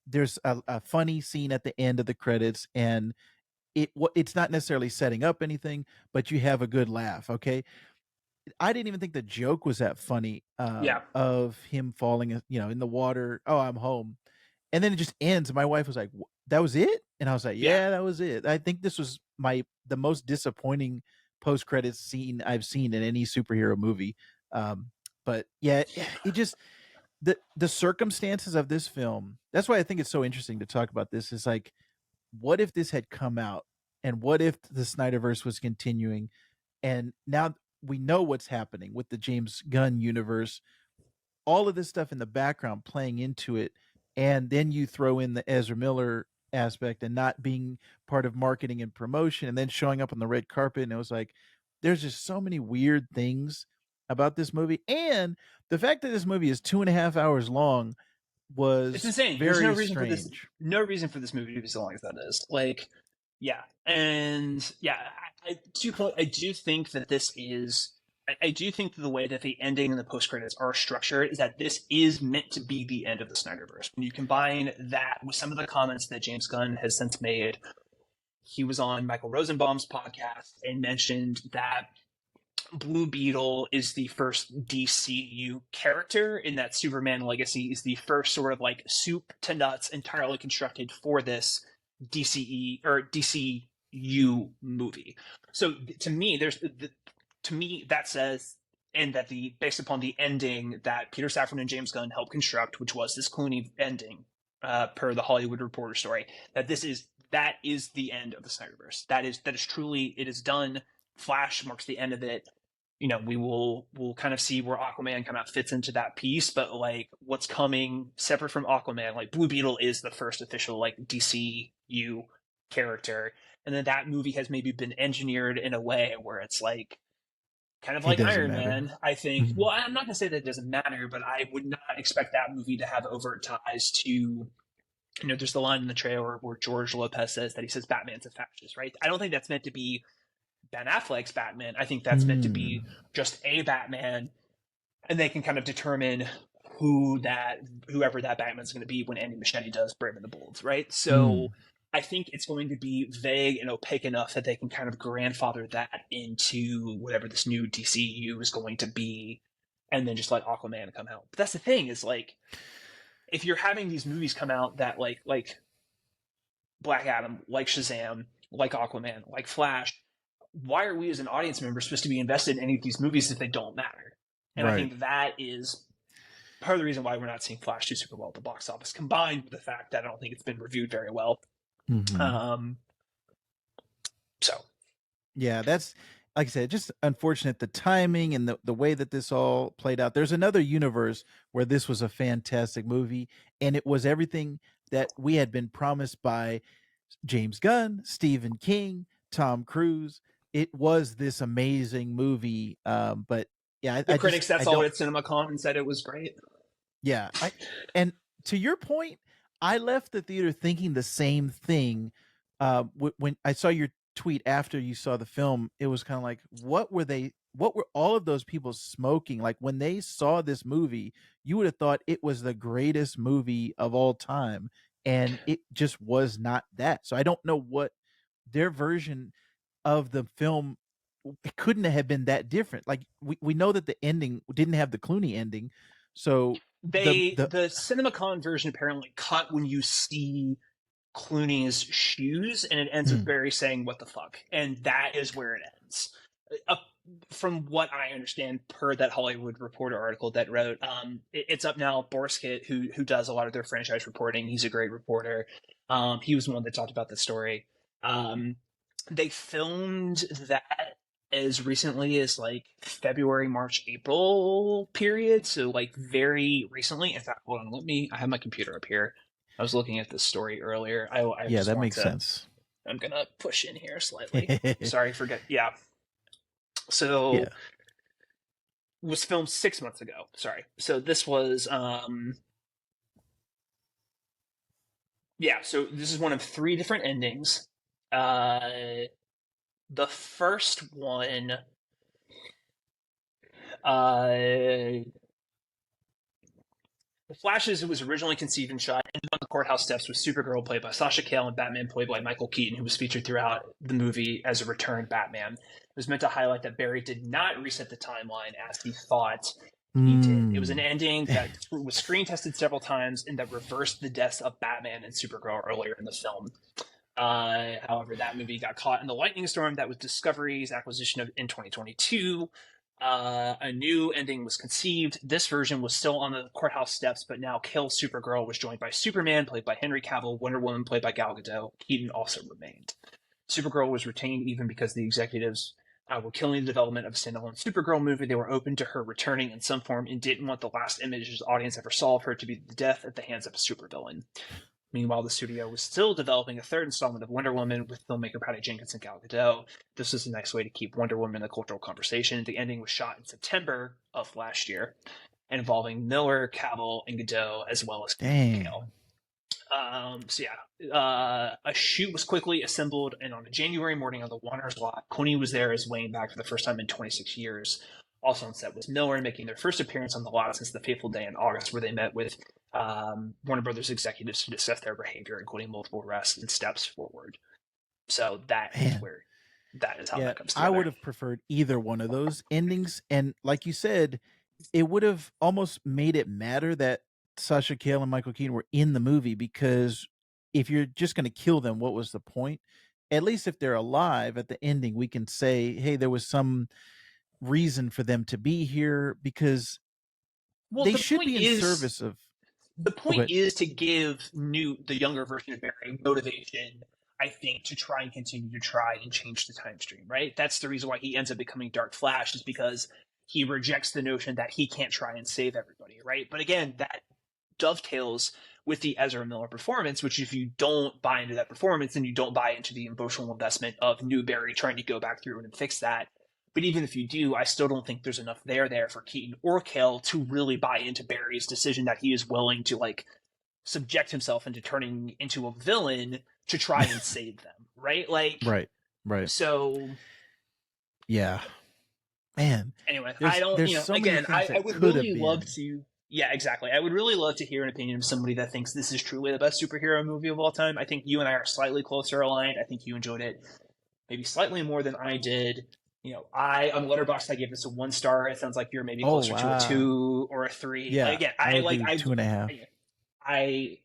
There's a funny scene at the end of the credits, and it's not necessarily setting up anything, but you have a good laugh. Okay, I didn't even think the joke was that funny. Yeah. Of him falling, in the water. Oh, I'm home, and then it just ends. My wife was like, "That was it," and I was like, Yeah. "Yeah, that was it." I think this was the most disappointing post credits scene I've seen in any superhero movie. But yeah, it just the circumstances of this film. That's why I think it's so interesting to talk about this. Is like, what if this had come out, and what if the Snyderverse was continuing, and now we know what's happening with the James Gunn universe, all of this stuff in the background playing into it, and then you throw in the Ezra Miller aspect and not being part of marketing and promotion, and then showing up on the red carpet, and it was like there's just so many weird things about this movie. And the fact that this movie is 2.5 hours long It's was insane. There's very strange. no reason for this movie to be so long as that is. Like, yeah, and yeah, I do think that this is. I do think that the way that the ending and the post credits are structured is that this is meant to be the end of the Snyderverse. When you combine that with some of the comments that James Gunn has since made, he was on Michael Rosenbaum's podcast and mentioned that Blue Beetle is the first DCU character, in that Superman Legacy is the first sort of like soup to nuts entirely constructed for this DCE or DCU movie. So to me, to me that says, and that the based upon the ending that Peter Safran and James Gunn helped construct, which was this Clooney ending, per the Hollywood Reporter story, that is the end of the Snyderverse. That is truly, it is done. Flash marks the end of it. We'll kind of see where Aquaman kind of fits into that piece, but like what's coming separate from Aquaman, like Blue Beetle is the first official like DCU character, and then that movie has maybe been engineered in a way where it's like kind of It like doesn't Iron matter. Man. I think. Well, I'm not gonna say that it doesn't matter, but I would not expect that movie to have overt ties to. There's the line in the trailer where George Lopez says that he says Batman's a fascist, right? I don't think that's meant to be Ben Affleck's Batman. I think that's meant to be Mm. just a Batman, and they can kind of determine whoever that Batman's going to be when Andy Muschietti does Brave and the Bold, right? So I think it's going to be vague and opaque enough that they can kind of grandfather that into whatever this new DCU is going to be, and then just let Aquaman come out. But that's the thing, is like, if you're having these movies come out that like Black Adam, like Shazam, like Aquaman, like Flash, why are we as an audience member supposed to be invested in any of these movies if they don't matter? And I think that is part of the reason why we're not seeing Flash do super well at the box office, combined with the fact that I don't think it's been reviewed very well. So yeah, that's, like I said, just unfortunate, the timing and the way that this all played out. There's another universe where this was a fantastic movie, and it was everything that we had been promised by James Gunn, Stephen King, Tom Cruise. It was this amazing movie, but yeah, the critics I saw don't. it at CinemaCon and said it was great. Yeah, and to your point, I left the theater thinking the same thing. When I saw your tweet after you saw the film, it was kind of like, what were all of those people smoking? Like, when they saw this movie, you would have thought it was the greatest movie of all time, and it just was not that. So I don't know what their version of the film, it couldn't have been that different. Like, we know that the ending didn't have the Clooney ending, so The CinemaCon version apparently cut when you see Clooney's shoes, and it ends with Barry saying "What the fuck," and that is where it ends. From what I understand, per that Hollywood Reporter article that wrote, it's up now. Boris Kitt, who does a lot of their franchise reporting, he's a great reporter. He was the one that talked about the story. They filmed that as recently as like February, March, April period. So like very recently. In fact, hold on, I have my computer up here. I was looking at this story earlier. I yeah, just that want makes sense. I'm gonna push in here slightly. Sorry, forget. Yeah. So Yeah. was filmed 6 months ago. Sorry. So this was yeah, so this is one of 3 different endings. The first one, the Flash, as it was originally conceived and shot, ended on the courthouse steps with Supergirl played by Sasha Cale and Batman played by Michael Keaton, who was featured throughout the movie as a returned Batman. It was meant to highlight that Barry did not reset the timeline as he thought he did. It was an ending that was screen tested several times and that reversed the deaths of Batman and Supergirl earlier in the film. However, that movie got caught in the lightning storm that was Discovery's acquisition in 2022. A new ending was conceived. This version was still on the courthouse steps, but now Kill Supergirl was joined by Superman, played by Henry Cavill, Wonder Woman, played by Gal Gadot. Keaton also remained. Supergirl was retained even because the executives were killing the development of a standalone Supergirl movie. They were open to her returning in some form and didn't want the last images the audience ever saw of her to be the death at the hands of a supervillain. Meanwhile, the studio was still developing a 3rd installment of Wonder Woman with filmmaker Patty Jenkins and Gal Gadot. This was a nice way to keep Wonder Woman in the cultural conversation. The ending was shot in September of last year, involving Miller, Cavill, and Gadot, as well as Cale. A shoot was quickly assembled, and on a January morning on the Warner's lot, Clooney was there as Wayne back for the first time in 26 years. Also on set was Miller, making their first appearance on the lot since the fateful day in August, where they met with Warner Brothers executives to discuss their behavior, including multiple arrests and steps forward. So that is how that comes together. I would have preferred either one of those endings, and like you said, it would have almost made it matter that Sasha Cale and Michael Keaton were in the movie, because if you're just going to kill them, what was the point? At least if they're alive at the ending, we can say, hey, there was some reason for them to be here, because they should be in service of. The point is to give the younger version of Barry motivation, I think, to try and continue to try and change the time stream, right? That's the reason why he ends up becoming Dark Flash, is because he rejects the notion that he can't try and save everybody, right? But again, that dovetails with the Ezra Miller performance, which if you don't buy into that performance, then you don't buy into the emotional investment of new Barry trying to go back through and fix that. But even if you do, I still don't think there's enough there for Keaton or Cale to really buy into Barry's decision that he is willing to like subject himself into turning into a villain to try and save them, right? Like, right. So, yeah, man. Anyway, I don't. I would really love to. Yeah, exactly. I would really love to hear an opinion of somebody that thinks this is truly the best superhero movie of all time. I think you and I are slightly closer aligned. I think you enjoyed it maybe slightly more than I did. I on Letterboxd I gave this a 1 star. It sounds like you're maybe Oh closer to a wow. 2 or a 3. Yeah, Again, I I would like do 2.5. I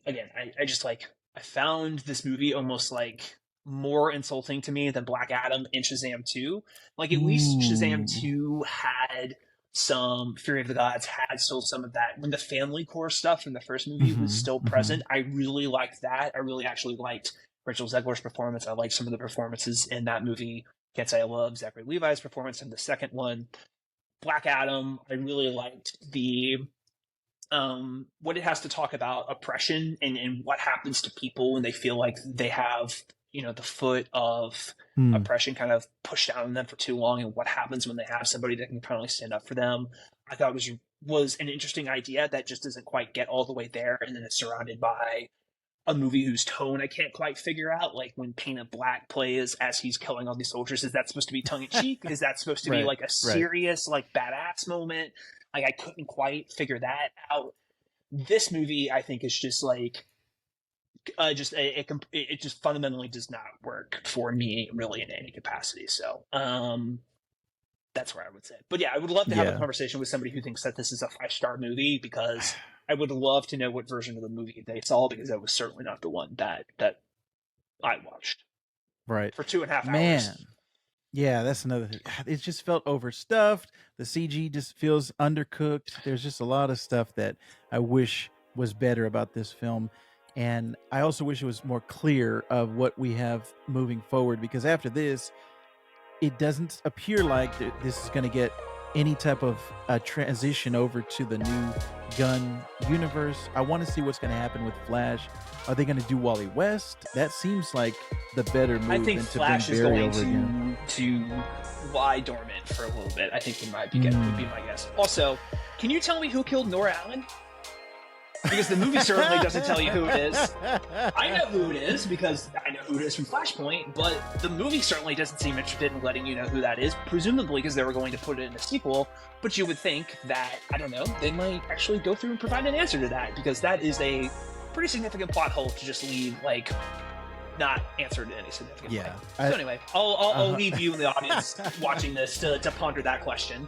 just like I found this movie almost like more insulting to me than Black Adam and Shazam 2. Like at least Shazam Ooh. 2 had some Fury of the Gods, had still some of that when the family core stuff in the first movie was Mm-hmm. still Mm-hmm. present. I really liked that. I really actually liked Rachel Zegler's performance. I liked some of the performances in that movie. Can't say I love Zachary Levi's performance in the second one. Black Adam, I really liked the what it has to talk about oppression and what happens to people when they feel like they have the foot of Hmm. oppression kind of pushed down on them for too long, and what happens when they have somebody that can finally stand up for them. I thought was an interesting idea that just doesn't quite get all the way there, and then it's surrounded by a movie whose tone I can't quite figure out. Like when Paint of Black plays as he's killing all these soldiers, is that supposed to be tongue in cheek? Is that supposed to be Right. like a Right. serious, like badass moment? Like I couldn't quite figure that out. This movie, I think, is just like it just fundamentally does not work for me really in any capacity. So that's where I would say. But yeah, I would love to have a Yeah. conversation with somebody who thinks that this is a 5-star movie, because I would love to know what version of the movie they saw, because that was certainly not the one that I watched Right. for 2.5 Man. hours. Yeah, that's another thing. It just felt overstuffed. The CG just feels undercooked. There's just a lot of stuff that I wish was better about this film. And I also wish it was more clear of what we have moving forward, because after this, it doesn't appear like this is going to get any type of transition over to the new gun universe. I want to see what's going to happen with Flash. Are they going to do Wally West? That seems like the better move I think than Flash to is bring Barry going over again. to lie dormant for a little bit. I think it might be would be my guess. Also, can you tell me who killed Nora Allen? Because the movie certainly doesn't tell you who it is. I know who it is because I know who it is from Flashpoint, but the movie certainly doesn't seem interested in letting you know who that is, presumably because they were going to put it in a sequel. But you would think that, I don't know, they might actually go through and provide an answer to that, because that is a pretty significant plot hole to just leave, like, not answered in any significant way. So anyway, I'll leave you in the audience watching this to ponder that question.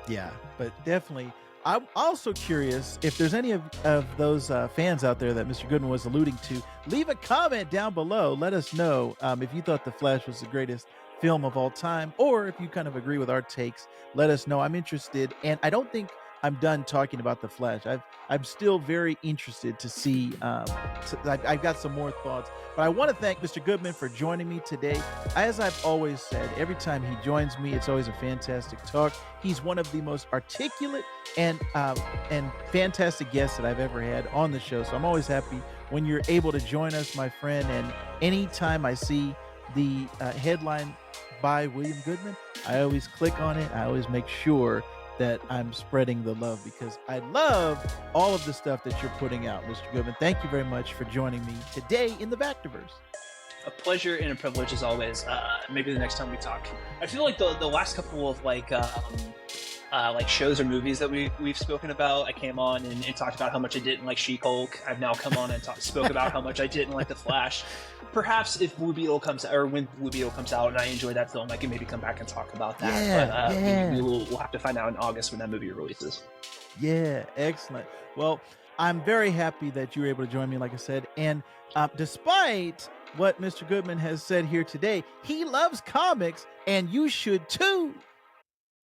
Yeah, but definitely. I'm also curious if there's any of those fans out there that Mr. Goodman was alluding to. Leave a comment down below. Let us know if you thought The Flash was the greatest film of all time, or if you kind of agree with our takes. Let us know. I'm interested, and I don't think I'm done talking about The Flash. I'm still very interested to see. I've got some more thoughts, but I want to thank Mr. Goodman for joining me today. As I've always said, every time he joins me, it's always a fantastic talk. He's one of the most articulate and fantastic guests that I've ever had on the show. So I'm always happy when you're able to join us, my friend. And anytime I see the headline by William Goodman, I always click on it. I always make sure that I'm spreading the love, because I love all of the stuff that you're putting out, Mr. Goodman. Thank you very much for joining me today in the Vactorverse. A pleasure and a privilege as always. Maybe the next time we talk. I feel like the last couple of like shows or movies that we've spoken about, I came on and talked about how much I didn't like She-Hulk. I've now come on and spoke about how much I didn't like The Flash. Perhaps if Blue Beetle comes out, or when Blue Beetle comes out and I enjoy that film, I can maybe come back and talk about that. We'll have to find out in August when that movie releases. Yeah, excellent. Well, I'm very happy that you were able to join me, like I said. And despite what Mr. Goodman has said here today, he loves comics, and you should too.